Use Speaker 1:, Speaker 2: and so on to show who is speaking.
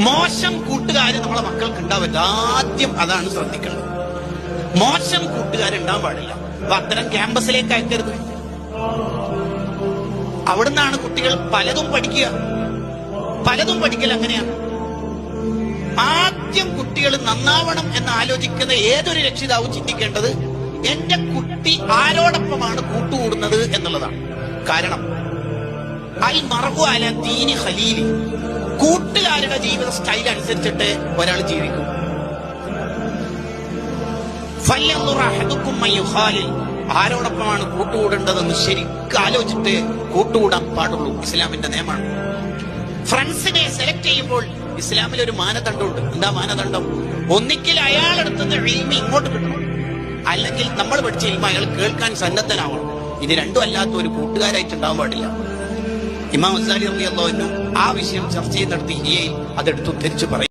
Speaker 1: മോശം കൂട്ടുകാര് നമ്മളെ മക്കൾക്ക് ഉണ്ടാവില്ല. ആദ്യം അതാണ് ശ്രദ്ധിക്കേണ്ടത്. മോശം കൂട്ടുകാരുണ്ടാവാൻ പാടില്ല. അപ്പൊ അത്തരം ക്യാമ്പസിലേക്ക് അയക്കരുത്. അവിടുന്നാണ് കുട്ടികൾ പലതും പഠിക്കുക. പലതും പഠിക്കൽ അങ്ങനെയാണ്. ആദ്യം കുട്ടികൾ നന്നാവണം എന്ന് ആലോചിക്കുന്ന ഏതൊരു രക്ഷിതാവും ചിന്തിക്കേണ്ടത് എന്റെ കുട്ടി ആരോടൊപ്പമാണ് കൂട്ടുകൂടുന്നത് എന്നുള്ളതാണ്. കാരണം അൽ മർഉ അലാ ദീനി ഖലീലി, കൂട്ടുകാരുടെ ജീവിത സ്റ്റൈൽ അനുസരിച്ചിട്ട് ഒരാൾ ജീവിക്കും. ഫല്യൻദുർ അഹദുക്കും മൻ യുഖാലിൽ, ആരോടൊപ്പമാണ് കൂട്ടുകൂടേണ്ടതെന്ന് ശരിക്കും ആലോചിച്ചിട്ട് കൂട്ടുകൂടാൻ പാടുള്ളൂ. ഇസ്ലാമിന്റെ നിയമമാണ്. ഫ്രണ്ട്സിനെ സെലക്ട് ചെയ്യുമ്പോൾ ഇസ്ലാമിൽ ഒരു മാനദണ്ഡമുണ്ട്. എന്താ മാനദണ്ഡം? ഒന്നിക്കൽ അയാളെടുത്തുന്ന ഇൽമ ഇങ്ങോട്ട് കിട്ടണം, അല്ലെങ്കിൽ നമ്മൾ പഠിച്ച ഇൽമ അയാൾ കേൾക്കാൻ സന്നദ്ധനാവണം. ഇത് രണ്ടും അല്ലാത്ത ഒരു കൂട്ടുകാരായിട്ട് ഉണ്ടാവാൻ പാടില്ല. ഇമാം ഗസാലി റളിയല്ലാഹു അൻഹു ആ വിഷയം ചർച്ച ചെയ്യുന്നിടത്ത് ഇഹിയയിൽ അതെടുത്ത് ഉദ്ധരിച്ച് പറയും.